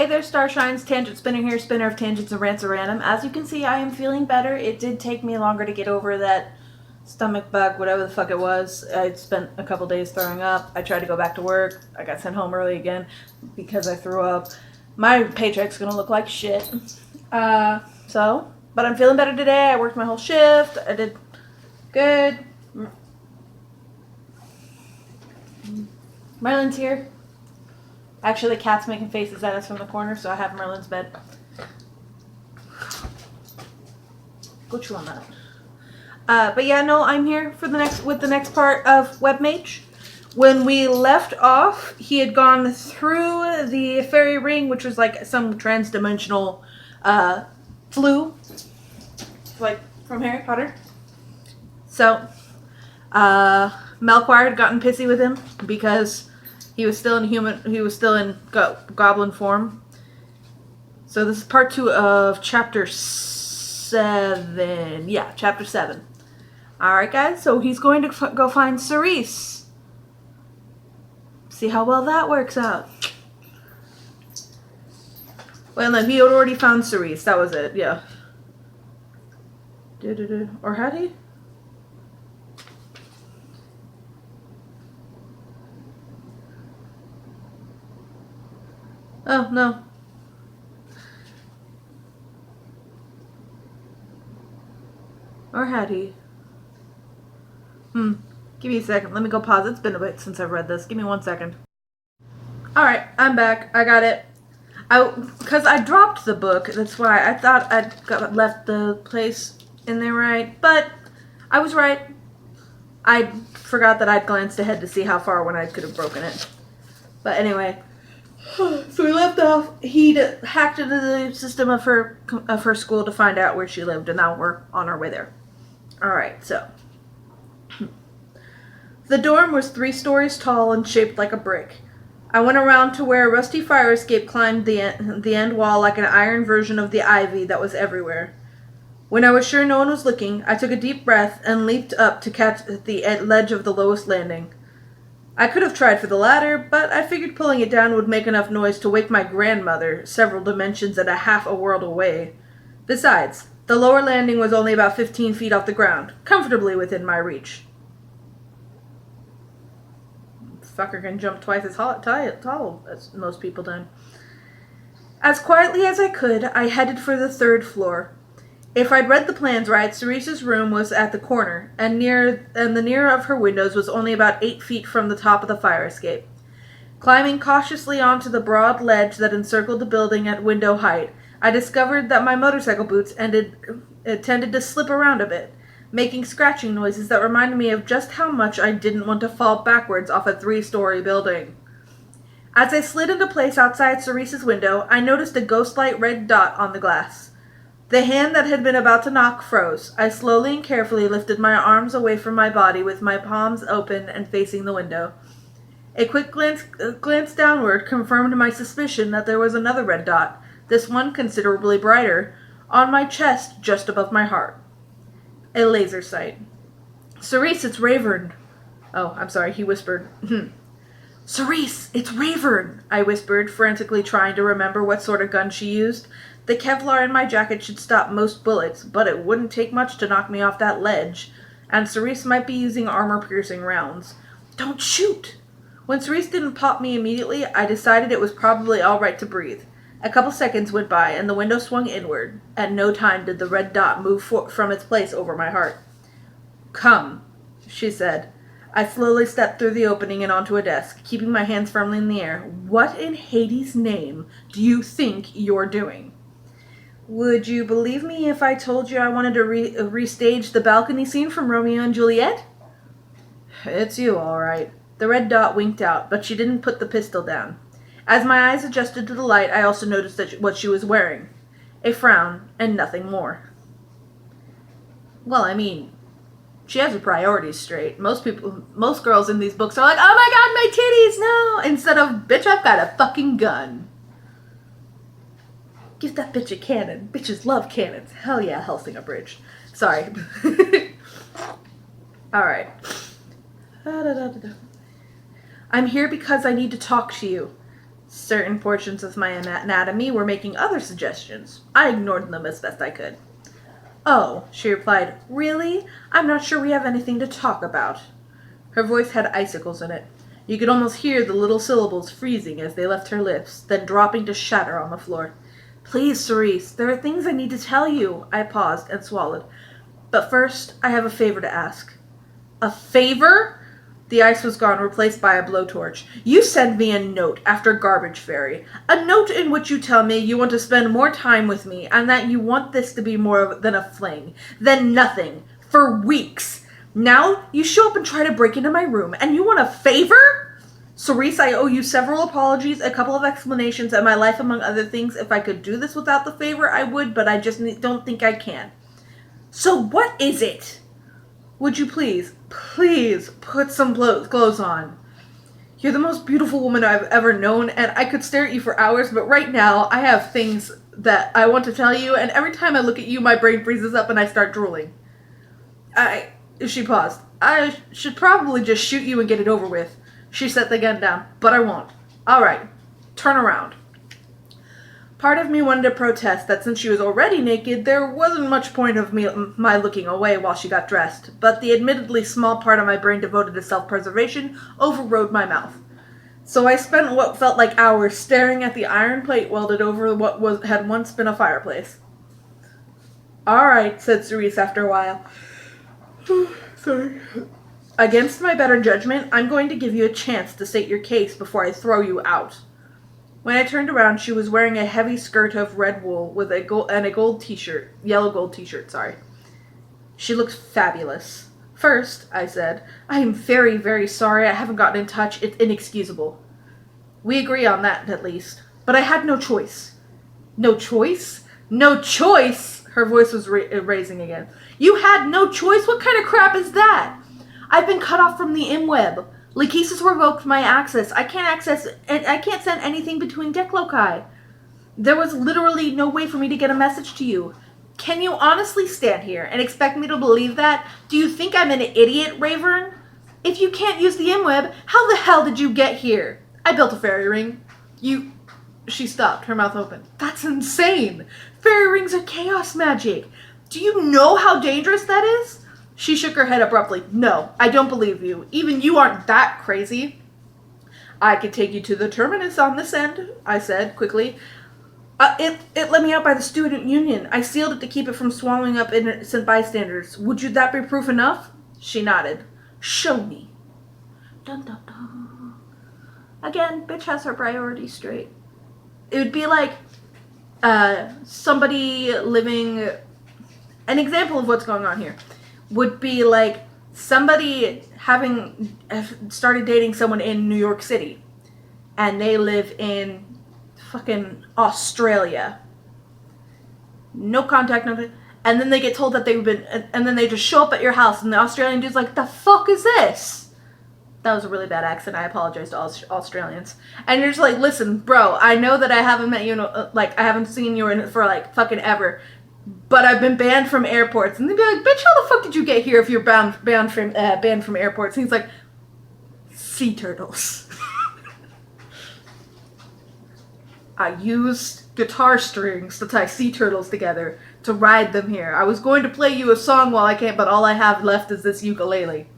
Hey there, Starshines. Tangent Spinner here, spinner of tangents and rants at random. As you can see, I am feeling better. It did take me longer to get over that stomach bug, whatever the fuck it was. I spent a couple days throwing up. I tried to go back to work. I got sent home early again because I threw up. My paycheck's gonna look like shit. But I'm feeling better today. I worked my whole shift. I did good. Merlin's here. Actually, the cat's making faces at us from the corner, so I have Merlin's bed. Go chew on that. But yeah, no, I'm here for with the next part of WebMage. When we left off, he had gone through the fairy ring, which was like some trans-dimensional flue, like from Harry Potter. So, Melchior had gotten pissy with him because he was still in goblin form. So this is part 2 of chapter 7. Yeah, chapter 7. Alright guys, so he's going to go find Cerise. See how well that works out. Well, no, he had already found Cerise. That was it, yeah. Or had he? Oh, no. Or had he? Give me a second. Let me go pause. It's been a bit since I've read this. Give me 1 second. Alright, I'm back. I got it. Because I dropped the book. That's why I thought I'd left the place in there right. But I was right. I forgot that I'd glanced ahead to see how far when I could have broken it. But anyway. So we left off. He'd hacked into the system of her school to find out where she lived, and now we're on our way there. Alright, so. The dorm was 3 stories tall and shaped like a brick. I went around to where a rusty fire escape climbed the end wall like an iron version of the ivy that was everywhere. When I was sure no one was looking, I took a deep breath and leaped up to catch the ledge of the lowest landing. I could have tried for the ladder, but I figured pulling it down would make enough noise to wake my grandmother several dimensions and half a world away. Besides, the lower landing was only about 15 feet off the ground, comfortably within my reach. Fucker can jump twice as tall as most people do. As quietly as I could, I headed for the 3rd floor. If I'd read the plans right, Cerise's room was at the corner, and the nearer of her windows was only about 8 feet from the top of the fire escape. Climbing cautiously onto the broad ledge that encircled the building at window height, I discovered that my motorcycle boots tended to slip around a bit, making scratching noises that reminded me of just how much I didn't want to fall backwards off a 3-story building. As I slid into place outside Cerise's window, I noticed a ghost-like red dot on the glass. The hand that had been about to knock froze. I slowly and carefully lifted my arms away from my body with my palms open and facing the window. A quick glance downward confirmed my suspicion that there was another red dot, this one considerably brighter, on my chest just above my heart. A laser sight. Cerise, it's Rayvern. Oh, I'm sorry, he whispered. Cerise, it's Rayvern, I whispered, frantically trying to remember what sort of gun she used. The Kevlar in my jacket should stop most bullets, but it wouldn't take much to knock me off that ledge, and Cerise might be using armor-piercing rounds. Don't shoot! When Cerise didn't pop me immediately, I decided it was probably all right to breathe. A couple seconds went by, and the window swung inward. At no time did the red dot move from its place over my heart. Come, she said. I slowly stepped through the opening and onto a desk, keeping my hands firmly in the air. What in Hades' name do you think you're doing? Would you believe me if I told you I wanted to restage the balcony scene from Romeo and Juliet? It's you, all right. The red dot winked out, but she didn't put the pistol down. As my eyes adjusted to the light, I also noticed what she was wearing. A frown, and nothing more. Well, I mean, she has her priorities straight. Most girls in these books are like, oh my god, my titties, no! Instead of, bitch, I've got a fucking gun. Give that bitch a cannon. Bitches love cannons. Hell yeah, Hellsinger Bridge. Sorry. Alright. I'm here because I need to talk to you. Certain portions of my anatomy were making other suggestions. I ignored them as best I could. Oh, she replied, really? I'm not sure we have anything to talk about. Her voice had icicles in it. You could almost hear the little syllables freezing as they left her lips, then dropping to shatter on the floor. Please, Cerise, there are things I need to tell you. I paused and swallowed. But first, I have a favor to ask. A favor? The ice was gone, replaced by a blowtorch. You send me a note after Garbage Fairy. A note in which you tell me you want to spend more time with me and that you want this to be more than a fling, than nothing, for weeks. Now you show up and try to break into my room and you want a favor? Cerise, I owe you several apologies, a couple of explanations, and my life among other things. If I could do this without the favor, I would, but I just don't think I can. So what is it? Would you please put some clothes on? You're the most beautiful woman I've ever known, and I could stare at you for hours, but right now I have things that I want to tell you, and every time I look at you, my brain freezes up and I start drooling. She paused. I should probably just shoot you and get it over with. She set the gun down, but I won't. All right, turn around. Part of me wanted to protest that since she was already naked, there wasn't much point of my looking away while she got dressed, but the admittedly small part of my brain devoted to self-preservation overrode my mouth. So I spent what felt like hours staring at the iron plate welded over what had once been a fireplace. All right, said Cerise after a while. Sorry. Against my better judgment, I'm going to give you a chance to state your case before I throw you out. When I turned around, she was wearing a heavy skirt of red wool with a gold t-shirt, yellow gold t-shirt, sorry. She looked fabulous. First, I said, I am very, very sorry I haven't gotten in touch. It's inexcusable. We agree on that, at least. But I had no choice. No choice? No choice? Her voice was raising again. You had no choice? What kind of crap is that? I've been cut off from the ImWeb. Lachesis revoked my access. I can't send anything between deck loci. There was literally no way for me to get a message to you. Can you honestly stand here and expect me to believe that? Do you think I'm an idiot, Ravern? If you can't use the ImWeb, how the hell did you get here? I built a fairy ring. She stopped, her mouth open. That's insane. Fairy rings are chaos magic. Do you know how dangerous that is? She shook her head abruptly. No, I don't believe you. Even you aren't that crazy. I could take you to the terminus on this end, I said, quickly. It let me out by the student union. I sealed it to keep it from swallowing up innocent bystanders. Would that be proof enough? She nodded. Show me. Dun dun dun. Again, bitch has her priorities straight. It would be like somebody living... An example of what's going on here would be like somebody having started dating someone in New York City and they live in fucking Australia. No contact, nothing. And then they get told that they've been, and then they just show up at your house and the Australian dude's like, the fuck is this? That was a really bad accent. I apologize to all Australians. And you're just like, listen, bro, I know that I haven't met you, I haven't seen you for like fucking ever. But I've been banned from airports. And they'd be like, bitch, how the fuck did you get here if you're banned from airports? And he's like, sea turtles. I used guitar strings to tie sea turtles together to ride them here. I was going to play you a song while I can't, but all I have left is this ukulele.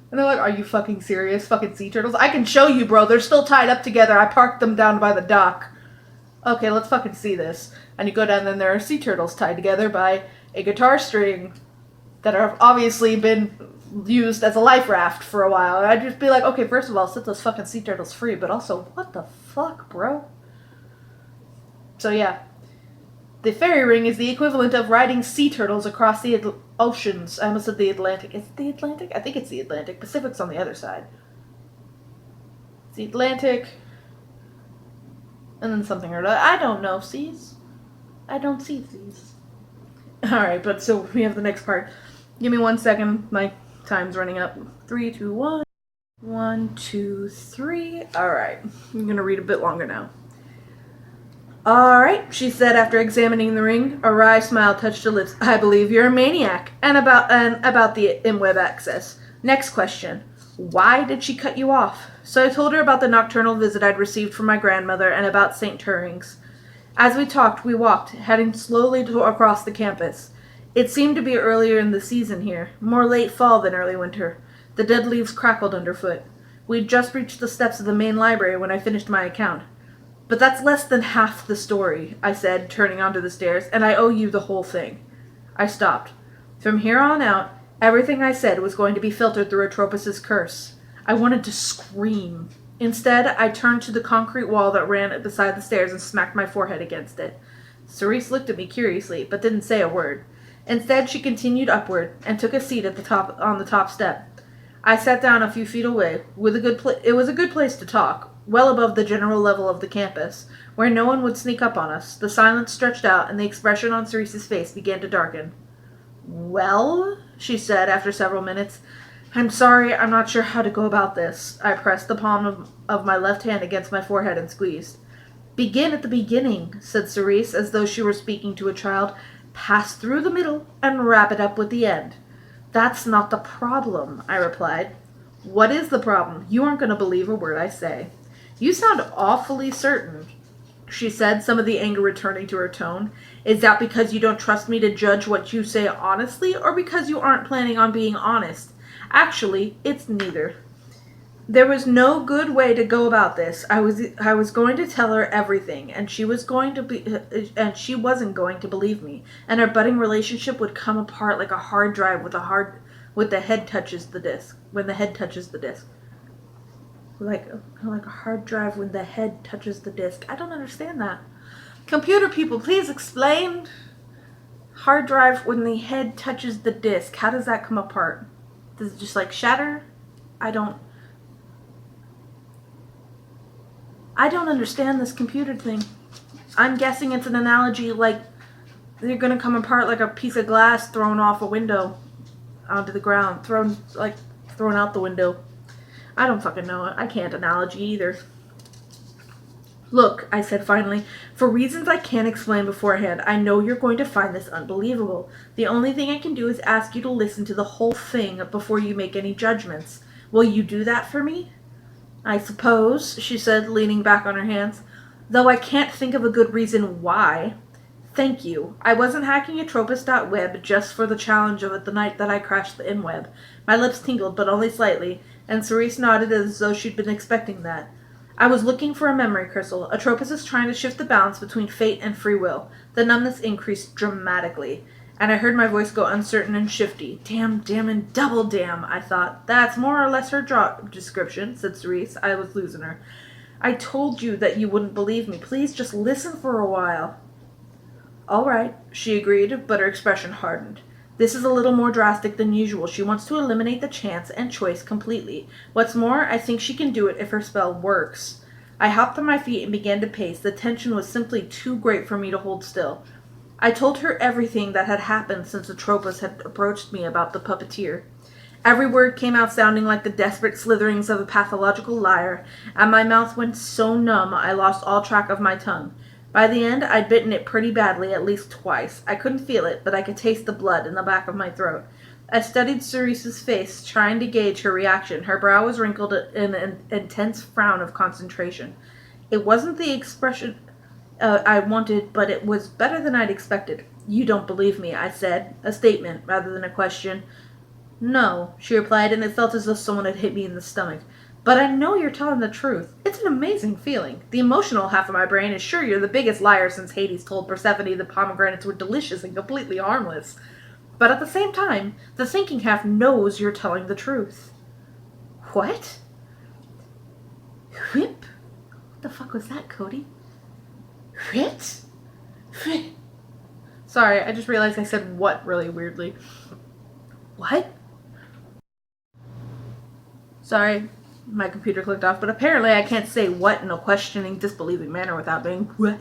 And they're like, are you fucking serious? Fucking sea turtles? I can show you, bro. They're still tied up together. I parked them down by the dock. Okay, let's fucking see this. And you go down, and there are sea turtles tied together by a guitar string that have obviously been used as a life raft for a while. And I'd just be like, okay, first of all, set those fucking sea turtles free, but also, what the fuck, bro? So yeah, the fairy ring is the equivalent of riding sea turtles across the oceans. I almost said the Atlantic. Is it the Atlantic? I think it's the Atlantic. Pacific's on the other side. It's the Atlantic... and then something or other. I don't know, seas. I don't see seas. Alright, but so we have the next part. Give me 1 second. My time's running up. 3, 2, 1. 1, 2, 3. Alright. I'm gonna read a bit longer now. Alright, she said after examining the ring. A wry smile touched her lips. I believe you're a maniac. And about the ImWeb access. Next question. Why did she cut you off? So I told her about the nocturnal visit I'd received from my grandmother and about St. Turing's. As we talked, we walked, heading slowly across the campus. It seemed to be earlier in the season here, more late fall than early winter. The dead leaves crackled underfoot. We'd just reached the steps of the main library when I finished my account. But that's less than half the story, I said, turning onto the stairs, and I owe you the whole thing. I stopped. From here on out, everything I said was going to be filtered through Atropos' curse. I wanted to scream. Instead, I turned to the concrete wall that ran beside the stairs and smacked my forehead against it. Cerise looked at me curiously, but didn't say a word. Instead, she continued upward and took a seat at on the top step. I sat down a few feet away. It was a good place to talk, well above the general level of the campus, where no one would sneak up on us. The silence stretched out, and the expression on Cerise's face began to darken. "Well," she said after several minutes, "I'm sorry, I'm not sure how to go about this." I pressed the palm of my left hand against my forehead and squeezed. "Begin at the beginning," said Cerise, as though she were speaking to a child. "Pass through the middle and wrap it up with the end." "That's not the problem," I replied. "What is the problem? You aren't going to believe a word I say." "You sound awfully certain," she said, some of the anger returning to her tone. "Is that because you don't trust me to judge what you say honestly, or because you aren't planning on being honest? Actually, it's neither. There was no good way to go about this. I was going to tell her everything, and she wasn't going to believe me, and our budding relationship would come apart like a hard drive when the head touches the disk. Like a hard drive when the head touches the disk. I don't understand that. Computer people, please explain. Hard drive when the head touches the disk. How does that come apart? Does it just like shatter? I don't understand this computer thing. I'm guessing it's an analogy like they're gonna come apart like a piece of glass thrown off a window onto the ground, thrown out the window. I don't fucking know it. I can't analogy either. "Look," I said finally, "for reasons I can't explain beforehand, I know you're going to find this unbelievable. The only thing I can do is ask you to listen to the whole thing before you make any judgments. Will you do that for me?" "I suppose," she said, leaning back on her hands, "though I can't think of a good reason why." "Thank you. I wasn't hacking Atropos.web just for the challenge of it the night that I crashed the InWeb." My lips tingled, but only slightly, and Cerise nodded as though she'd been expecting that. "I was looking for a memory crystal. Atropos is trying to shift the balance between fate and free will." The numbness increased dramatically, and I heard my voice go uncertain and shifty. "Damn, and double damn," I thought. "That's more or less her job description," said Cerise. I was losing her. "I told you that you wouldn't believe me. Please just listen for a while." "All right," she agreed, but her expression hardened. "This is a little more drastic than usual. She wants to eliminate the chance and choice completely. What's more, I think she can do it if her spell works." I hopped on my feet and began to pace. The tension was simply too great for me to hold still. I told her everything that had happened since Atropos had approached me about the puppeteer. Every word came out sounding like the desperate slitherings of a pathological liar, and my mouth went so numb I lost all track of my tongue. By the end, I'd bitten it pretty badly at least twice. I couldn't feel it, but I could taste the blood in the back of my throat. I studied Cerise's face, trying to gauge her reaction. Her brow was wrinkled in an intense frown of concentration. It wasn't the expression I wanted, but it was better than I'd expected. "You don't believe me," I said, a statement rather than a question. "No," she replied, and it felt as though someone had hit me in the stomach. "But I know you're telling the truth. It's an amazing feeling. The emotional half of my brain is sure you're the biggest liar since Hades told Persephone the pomegranates were delicious and completely harmless. But at the same time, the thinking half knows you're telling the truth." "What?" "Whip? What the fuck was that, Cody?" "Whit? Whit?" Sorry, I just realized I said "what" really weirdly. "What?" Sorry. My computer clicked off, but apparently I can't say "what" in a questioning, disbelieving manner without being "what?"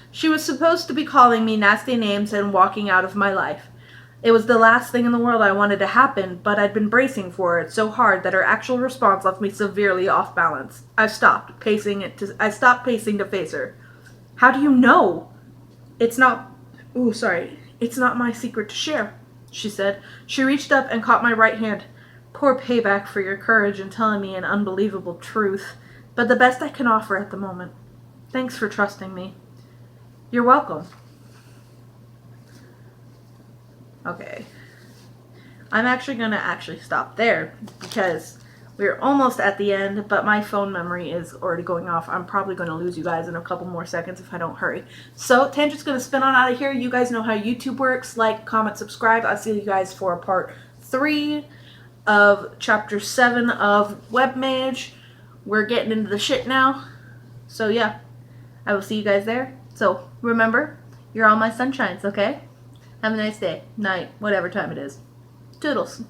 She was supposed to be calling me nasty names and walking out of my life. It was the last thing in the world I wanted to happen, but I'd been bracing for it so hard that her actual response left me severely off balance. I stopped pacing to face her. "How do you know?" It's not my secret to share," she said. She reached up and caught my right hand. poor payback for your courage in telling me an unbelievable truth, but the best I can offer at the moment. Thanks for trusting me. You're welcome. Okay. I'm actually going to stop there because we're almost at the end, but my phone memory is already going off. I'm probably going to lose you guys in a couple more seconds if I don't hurry. So, Tangent's going to spin on out of here. You guys know how YouTube works. Like, comment, subscribe. I'll see you guys for part 3 of Chapter 7 of WebMage. We're getting into the shit now. So, yeah. I will see you guys there. So, remember, you're all my sunshines, okay? Have a nice day, night, whatever time it is. Toodles.